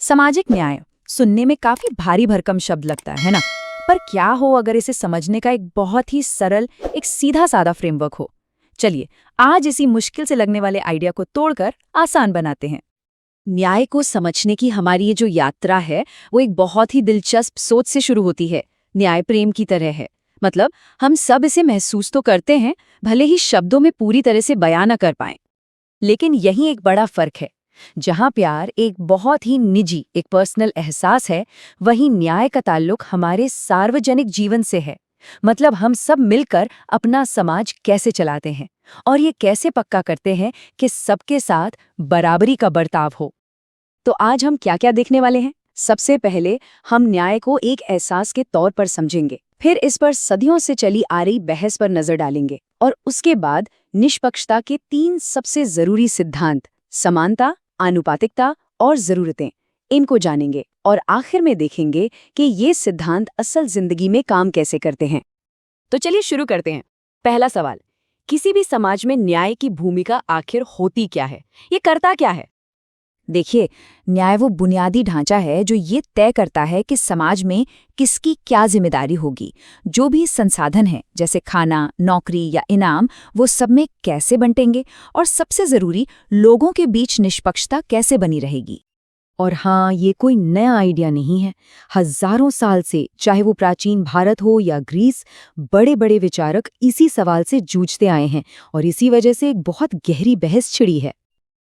सामाजिक न्याय सुनने में काफी भारी भरकम शब्द लगता है ना। पर क्या हो अगर इसे समझने का एक बहुत ही सरल, एक सीधा साधा फ्रेमवर्क हो। चलिए आज इसी मुश्किल से लगने वाले आइडिया को तोड़कर आसान बनाते हैं। न्याय को समझने की हमारी ये जो यात्रा है वो एक बहुत ही दिलचस्प सोच से शुरू होती है। न्याय प्रेम की तरह है। मतलब हम सब इसे महसूस तो करते हैं, भले ही शब्दों में पूरी तरह से बयां न कर पाएं। लेकिन यही एक बड़ा फर्क है। जहां प्यार एक बहुत ही निजी, एक पर्सनल एहसास है, वहीं न्याय का ताल्लुक हमारे सार्वजनिक जीवन से है। मतलब हम सब मिलकर अपना समाज कैसे चलाते हैं और ये कैसे पक्का करते हैं कि सबके साथ बराबरी का बर्ताव हो। तो आज हम क्या क्या देखने वाले हैं? सबसे पहले हम न्याय को एक एहसास के तौर पर समझेंगे, फिर इस पर सदियों से चली आ रही बहस पर नजर डालेंगे और उसके बाद निष्पक्षता के 3 सबसे जरूरी सिद्धांत, समानता, आनुपातिकता और जरूरतें, इनको जानेंगे और आखिर में देखेंगे कि ये सिद्धांत असल जिंदगी में काम कैसे करते हैं। तो चलिए शुरू करते हैं। पहला सवाल, किसी भी समाज में न्याय की भूमिका आखिर होती क्या है? ये करता क्या है? देखिए, न्याय वो बुनियादी ढांचा है जो ये तय करता है कि समाज में किसकी क्या जिम्मेदारी होगी। जो भी संसाधन है, जैसे खाना, नौकरी या इनाम, वो सब में कैसे बंटेंगे और सबसे जरूरी, लोगों के बीच निष्पक्षता कैसे बनी रहेगी। और हाँ, ये कोई नया आइडिया नहीं है। हजारों साल से, चाहे वो प्राचीन भारत हो या ग्रीस, बड़े बड़े विचारक इसी सवाल से जूझते आए हैं और इसी वजह से एक बहुत गहरी बहस छिड़ी है।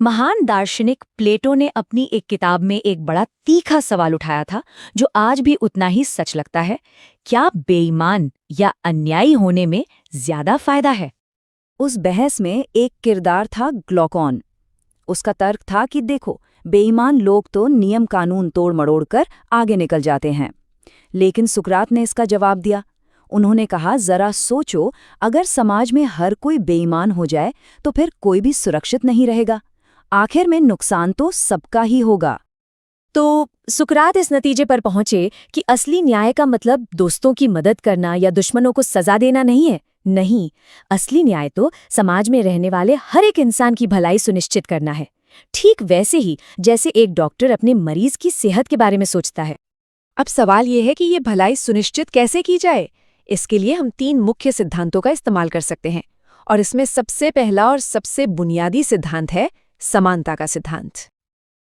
महान दार्शनिक प्लेटो ने अपनी एक किताब में एक बड़ा तीखा सवाल उठाया था, जो आज भी उतना ही सच लगता है। क्या बेईमान या अन्यायी होने में ज्यादा फायदा है? उस बहस में एक किरदार था ग्लॉकॉन। उसका तर्क था कि देखो, बेईमान लोग तो नियम कानून तोड़ मड़ोड़ कर आगे निकल जाते हैं। लेकिन सुकरात ने इसका जवाब दिया। उन्होंने कहा, जरा सोचो, अगर समाज में हर कोई बेईमान हो जाए तो फिर कोई भी सुरक्षित नहीं रहेगा। आखिर में नुकसान तो सबका ही होगा। तो सुकरात इस नतीजे पर पहुंचे कि असली न्याय का मतलब दोस्तों की मदद करना या दुश्मनों को सजा देना नहीं है। नहीं, असली न्याय तो समाज में रहने वाले हर एक इंसान की भलाई सुनिश्चित करना है। ठीक वैसे ही जैसे एक डॉक्टर अपने मरीज की सेहत के बारे में सोचता है। अब सवाल यह है कि ये भलाई सुनिश्चित कैसे की जाए। इसके लिए हम 3 मुख्य सिद्धांतों का इस्तेमाल कर सकते हैं और इसमें सबसे पहला और सबसे बुनियादी सिद्धांत है समानता का सिद्धांत।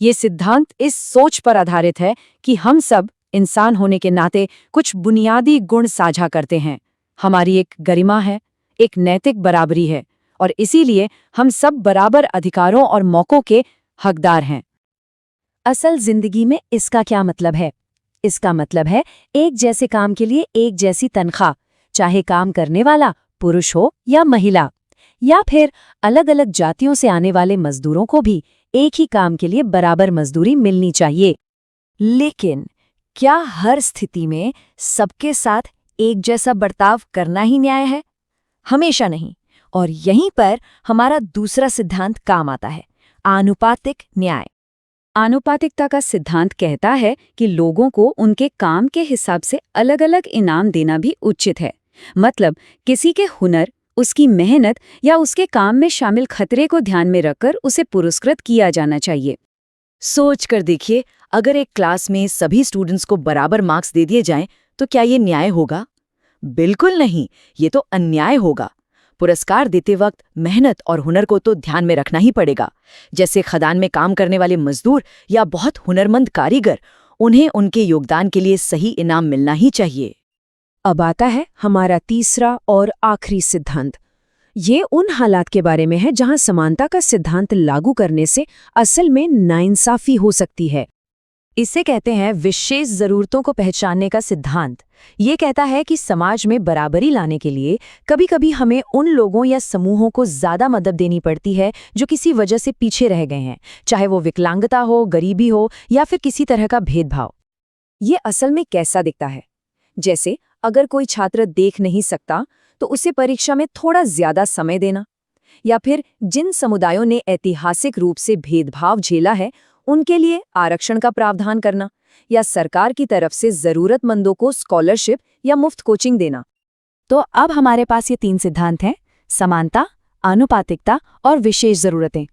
ये सिद्धांत इस सोच पर आधारित है कि हम सब इंसान होने के नाते कुछ बुनियादी गुण साझा करते हैं। हमारी एक गरिमा है, एक नैतिक बराबरी है और इसीलिए हम सब बराबर अधिकारों और मौकों के हकदार हैं। असल जिंदगी में इसका क्या मतलब है? इसका मतलब है एक जैसे काम के लिए एक जैसी तनख्वाह, चाहे काम करने वाला पुरुष हो या महिला, या फिर अलग अलग जातियों से आने वाले मजदूरों को भी एक ही काम के लिए बराबर मजदूरी मिलनी चाहिए। लेकिन क्या हर स्थिति में सबके साथ एक जैसा बर्ताव करना ही न्याय है? हमेशा नहीं। और यहीं पर हमारा दूसरा सिद्धांत काम आता है, आनुपातिक न्याय। आनुपातिकता का सिद्धांत कहता है कि लोगों को उनके काम के हिसाब से अलग अलग इनाम देना भी उचित है। मतलब किसी के हुनर, उसकी मेहनत या उसके काम में शामिल खतरे को ध्यान में रखकर उसे पुरस्कृत किया जाना चाहिए। सोच कर देखिए, अगर एक क्लास में सभी स्टूडेंट्स को बराबर मार्क्स दे दिए जाएं, तो क्या ये न्याय होगा? बिल्कुल नहीं, ये तो अन्याय होगा। पुरस्कार देते वक्त मेहनत और हुनर को तो ध्यान में रखना ही पड़ेगा। जैसे खदान में काम करने वाले मजदूर या बहुत हुनरमंद कारीगर, उन्हें उनके योगदान के लिए सही इनाम मिलना ही चाहिए। अब आता है हमारा तीसरा और आखिरी सिद्धांत। ये उन हालात के बारे में है जहां समानता का सिद्धांत लागू करने से असल में नाइंसाफी हो सकती है। इसे कहते हैं विशेष जरूरतों को पहचानने का सिद्धांत। ये कहता है कि समाज में बराबरी लाने के लिए कभी-कभी हमें उन लोगों या समूहों को ज्यादा मदद देनी पड़ती है जो किसी वजह से पीछे रह गए हैं, चाहे वो विकलांगता हो, गरीबी हो या फिर किसी तरह का भेदभाव। ये असल में कैसा दिखता है? जैसे अगर कोई छात्र देख नहीं सकता तो उसे परीक्षा में थोड़ा ज्यादा समय देना, या फिर जिन समुदायों ने ऐतिहासिक रूप से भेदभाव झेला है उनके लिए आरक्षण का प्रावधान करना, या सरकार की तरफ से जरूरतमंदों को स्कॉलरशिप या मुफ्त कोचिंग देना। तो अब हमारे पास ये 3 सिद्धांत हैं, समानता, आनुपातिकता और विशेष जरूरतें।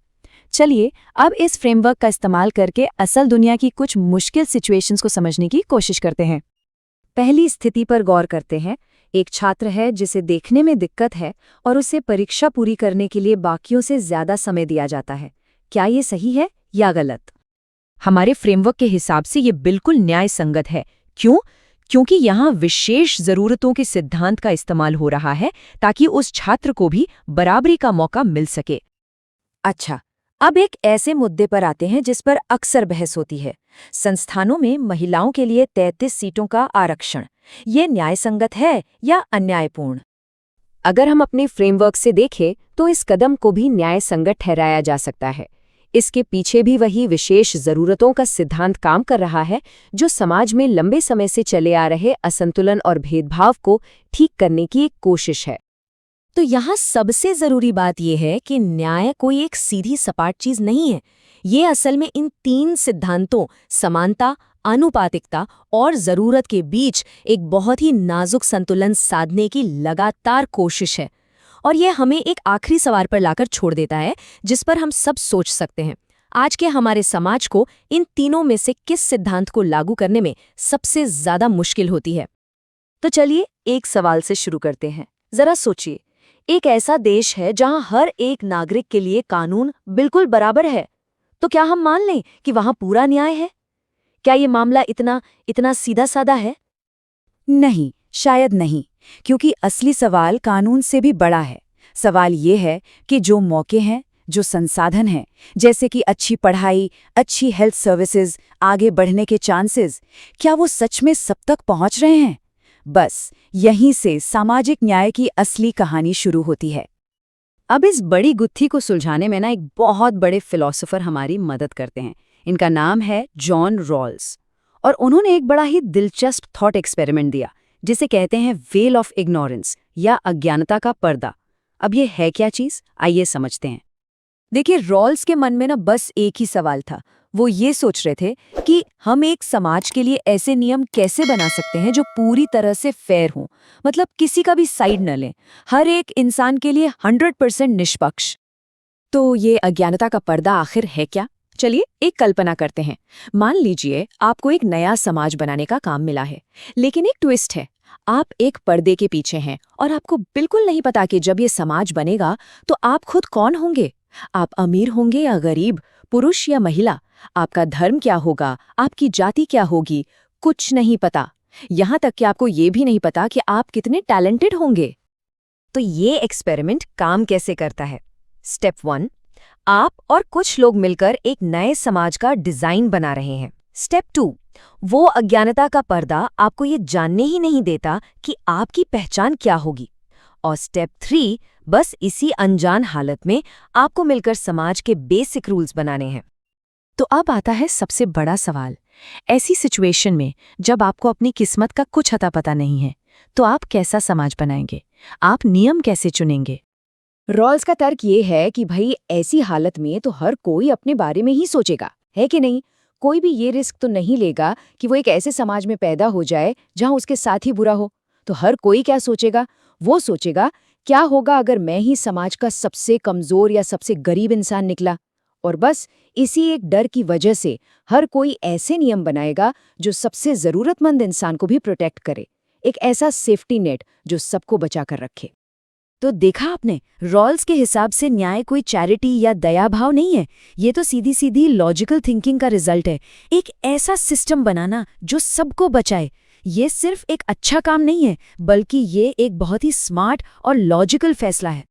चलिए अब इस फ्रेमवर्क का इस्तेमाल करके असल दुनिया की कुछ मुश्किल सिचुएशंस को समझने की कोशिश करते हैं। पहली स्थिति पर गौर करते हैं। एक छात्र है जिसे देखने में दिक्कत है और उसे परीक्षा पूरी करने के लिए बाकियों से ज्यादा समय दिया जाता है। क्या ये सही है या गलत? हमारे फ्रेमवर्क के हिसाब से ये बिल्कुल न्याय संगत है। क्यों? क्योंकि यहाँ विशेष जरूरतों के सिद्धांत का इस्तेमाल हो रहा है ताकि उस छात्र को भी बराबरी का मौका मिल सके। अच्छा, अब एक ऐसे मुद्दे पर आते हैं जिस पर अक्सर बहस होती है। संस्थानों में महिलाओं के लिए 33 सीटों का आरक्षण। ये न्यायसंगत है या अन्यायपूर्ण? अगर हम अपने फ्रेमवर्क से देखें तो इस कदम को भी न्यायसंगत ठहराया जा सकता है। इसके पीछे भी वही विशेष जरूरतों का सिद्धांत काम कर रहा है जो समाज में लंबे समय से चले आ रहे असंतुलन और भेदभाव को ठीक करने की एक कोशिश है। तो यहाँ सबसे जरूरी बात यह है कि न्याय कोई एक सीधी सपाट चीज नहीं है। ये असल में इन 3 सिद्धांतों समानता, आनुपातिकता और जरूरत के बीच एक बहुत ही नाजुक संतुलन साधने की लगातार कोशिश है। और यह हमें एक आखिरी सवाल पर लाकर छोड़ देता है जिस पर हम सब सोच सकते हैं। आज के हमारे समाज को इन तीनों में से किस सिद्धांत को लागू करने में सबसे ज्यादा मुश्किल होती है? तो चलिए एक सवाल से शुरू करते हैं। जरा सोचिए, एक ऐसा देश है जहां हर एक नागरिक के लिए कानून बिल्कुल बराबर है, तो क्या हम मान लें कि वहां पूरा न्याय है? क्या ये मामला इतना सीधा साधा है? नहीं, शायद नहीं, क्योंकि असली सवाल कानून से भी बड़ा है। सवाल ये है कि जो मौके हैं, जो संसाधन हैं, जैसे कि अच्छी पढ़ाई, अच्छी हेल्थ सर्विसेज, आगे बढ़ने के चांसेस, क्या वो सच में सब तक पहुंच रहे हैं? बस यहीं से सामाजिक न्याय की असली कहानी शुरू होती है। अब इस बड़ी गुत्थी को सुलझाने में एक बहुत बड़े फिलोसोफर हमारी मदद करते हैं। इनका नाम है जॉन रॉल्स, और उन्होंने एक बड़ा ही दिलचस्प थॉट एक्सपेरिमेंट दिया जिसे कहते हैं वेल ऑफ इग्नोरेंस या अज्ञानता का पर्दा। अब ये है क्या चीज, आइए समझते हैं। देखिए, रॉल्स के मन में बस एक ही सवाल था। वो ये सोच रहे थे कि हम एक समाज के लिए ऐसे नियम कैसे बना सकते हैं जो पूरी तरह से फेयर हों, मतलब किसी का भी साइड न लें, हर एक इंसान के लिए 100% निष्पक्ष। तो ये अज्ञानता का पर्दा आखिर है क्या? चलिए एक कल्पना करते हैं। मान लीजिए आपको एक नया समाज बनाने का काम मिला है, लेकिन एक ट्विस्ट है। आप एक पर्दे के पीछे हैं और आपको बिल्कुल नहीं पता कि जब ये समाज बनेगा तो आप खुद कौन होंगे। आप अमीर होंगे या गरीब, पुरुष या महिला, आपका धर्म क्या होगा, आपकी जाति क्या होगी, कुछ नहीं पता। यहाँ तक कि आपको ये भी नहीं पता कि आप कितने टैलेंटेड होंगे। तो ये एक्सपेरिमेंट काम कैसे करता है? स्टेप 1, आप और कुछ लोग मिलकर एक नए समाज का डिजाइन बना रहे हैं। स्टेप 2, वो अज्ञानता का पर्दा आपको ये जानने ही नहीं देता कि आपकी पहचान क्या होगी। और स्टेप 3, बस इसी अनजान हालत में आपको मिलकर समाज के बेसिक रूल्स बनाने हैं। तो अब आता है सबसे बड़ा सवाल। ऐसी सिचुएशन में जब आपको अपनी किस्मत का कुछ अता पता नहीं है, तो आप कैसा समाज बनाएंगे? आप नियम कैसे चुनेंगे? रॉल्स का तर्क ये है कि भाई ऐसी हालत में तो हर कोई अपने बारे में ही सोचेगा, है कि नहीं? कोई भी ये रिस्क तो नहीं लेगा कि वो एक ऐसे समाज में पैदा हो जाए जहां उसके साथ ही बुरा हो। तो हर कोई क्या सोचेगा? वो सोचेगा क्या होगा अगर मैं ही समाज का सबसे कमजोर या सबसे गरीब इंसान निकला। और बस इसी एक डर की वजह से हर कोई ऐसे नियम बनाएगा जो सबसे जरूरतमंद इंसान को भी प्रोटेक्ट करे, एक ऐसा सेफ्टी नेट जो सबको बचा कर रखे। तो देखा आपने, रॉल्स के हिसाब से न्याय कोई चैरिटी या दया भाव नहीं है, ये तो सीधी सीधी लॉजिकल थिंकिंग का रिजल्ट है। एक ऐसा सिस्टम बनाना जो सबको बचाए। ये सिर्फ एक अच्छा काम नहीं है, बल्कि ये एक बहुत ही स्मार्ट और लॉजिकल फैसला है।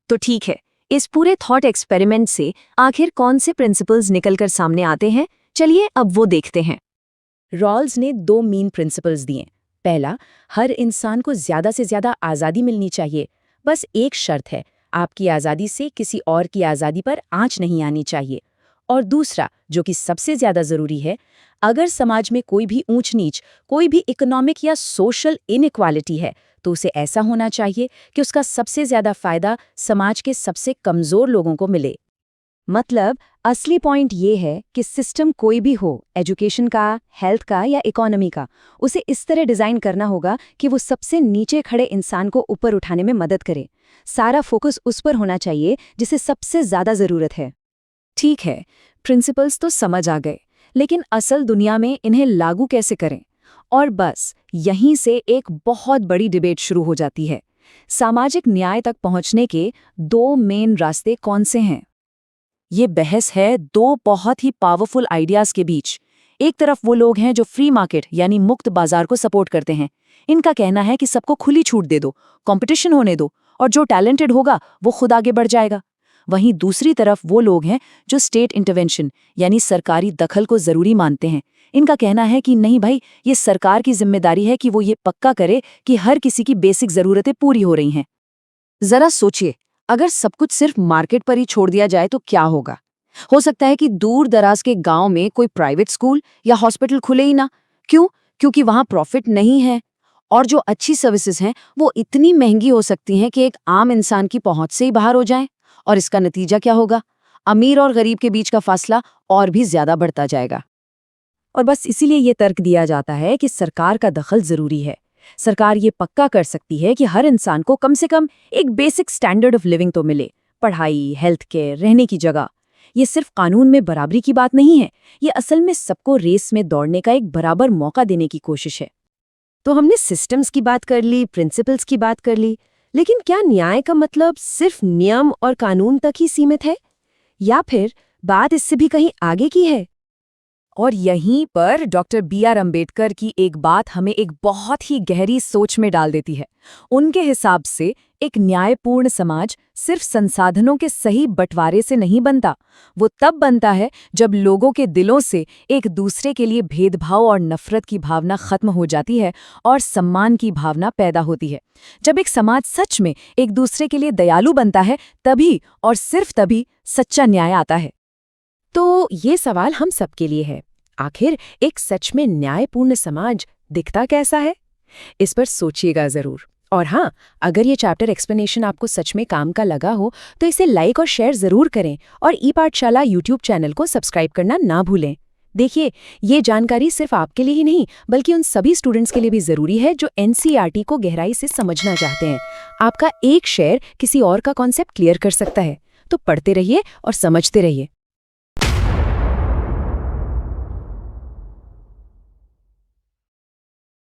तो ठीक है, इस पूरे थॉट एक्सपेरिमेंट से आखिर कौन से प्रिंसिपल्स निकलकर सामने आते हैं? चलिए अब वो देखते हैं। रॉल्स ने 2 मेन प्रिंसिपल्स दिए। पहला, हर इंसान को ज्यादा से ज्यादा आज़ादी मिलनी चाहिए। बस एक शर्त है, आपकी आज़ादी से किसी और की आज़ादी पर आंच नहीं आनी चाहिए। और दूसरा, जो कि सबसे ज्यादा जरूरी है, अगर समाज में कोई भी ऊंच नीच, कोई भी इकोनॉमिक या सोशल इनइक्वालिटी है, तो उसे ऐसा होना चाहिए कि उसका सबसे ज्यादा फायदा समाज के सबसे कमजोर लोगों को मिले। मतलब असली पॉइंट ये है कि सिस्टम कोई भी हो, एजुकेशन का, हेल्थ का या इकोनॉमी का, उसे इस तरह डिजाइन करना होगा कि वो सबसे नीचे खड़े इंसान को ऊपर उठाने में मदद करे। सारा फोकस उस पर होना चाहिए जिसे सबसे ज्यादा जरूरत है। ठीक है, प्रिंसिपल्स तो समझ आ गए, लेकिन असल दुनिया में इन्हें लागू कैसे करें? और बस यहीं से एक बहुत बड़ी डिबेट शुरू हो जाती है। सामाजिक न्याय तक पहुंचने के दो मेन रास्ते कौन से हैं? ये बहस है दो बहुत ही पावरफुल आइडियाज के बीच। एक तरफ वो लोग हैं जो फ्री मार्केट यानी मुक्त बाजार को सपोर्ट करते हैं। इनका कहना है कि सबको खुली छूट दे दो, कंपटीशन होने दो, और जो टैलेंटेड होगा वो खुद आगे बढ़ जाएगा। वहीं दूसरी तरफ वो लोग हैं जो स्टेट इंटरवेंशन यानी सरकारी दखल को जरूरी मानते हैं। इनका कहना है कि नहीं भाई, ये सरकार की जिम्मेदारी है कि वो ये पक्का करे कि हर किसी की बेसिक जरूरतें पूरी हो रही हैं। जरा सोचिए, अगर सब कुछ सिर्फ मार्केट पर ही छोड़ दिया जाए तो क्या होगा? हो सकता है कि दूर दराज के गांव में कोई प्राइवेट स्कूल या हॉस्पिटल खुले ही ना। क्यों? क्योंकि वहां प्रॉफिट नहीं है, और जो अच्छी सर्विसेज हैं वो इतनी महंगी हो सकती हैं कि एक आम इंसान की पहुंच से ही बाहर हो जाएं। और इसका नतीजा क्या होगा? अमीर और गरीब के बीच का फासला और भी ज्यादा बढ़ता जाएगा। और बस इसीलिए ये तर्क दिया जाता है कि सरकार का दखल जरूरी है। सरकार ये पक्का कर सकती है कि हर इंसान को कम से कम एक बेसिक स्टैंडर्ड ऑफ लिविंग तो मिले, पढ़ाई, हेल्थ केयर, रहने की जगह। ये सिर्फ कानून में बराबरी की बात नहीं है, ये असल में सबको रेस में दौड़ने का एक बराबर मौका देने की कोशिश है। तो हमने सिस्टम्स की बात कर ली, प्रिंसिपल्स की बात कर ली, लेकिन क्या न्याय का मतलब सिर्फ नियम और कानून तक ही सीमित है, या फिर बात इससे भी कहीं आगे की है? और यहीं पर डॉक्टर B.R. अम्बेडकर की एक बात हमें एक बहुत ही गहरी सोच में डाल देती है। उनके हिसाब से एक न्यायपूर्ण समाज सिर्फ संसाधनों के सही बंटवारे से नहीं बनता, वो तब बनता है जब लोगों के दिलों से एक दूसरे के लिए भेदभाव और नफरत की भावना खत्म हो जाती है और सम्मान की भावना पैदा होती है। जब एक समाज सच में एक दूसरे के लिए दयालु बनता है, तभी और सिर्फ तभी सच्चा न्याय आता है। तो ये सवाल हम सबके लिए है, आखिर एक सच में न्यायपूर्ण समाज दिखता कैसा है? इस पर सोचिएगा जरूर। और हाँ, अगर ये चैप्टर एक्सप्लेनेशन आपको सच में काम का लगा हो तो इसे लाइक और शेयर जरूर करें, और ई पाठशाला यूट्यूब चैनल को सब्सक्राइब करना ना भूलें। देखिए, ये जानकारी सिर्फ आपके लिए ही नहीं बल्कि उन सभी स्टूडेंट्स के लिए भी जरूरी है जो एनसीईआरटी को गहराई से समझना चाहते हैं। आपका एक शेयर किसी और का कॉन्सेप्ट क्लियर कर सकता है। तो पढ़ते रहिए और समझते रहिए।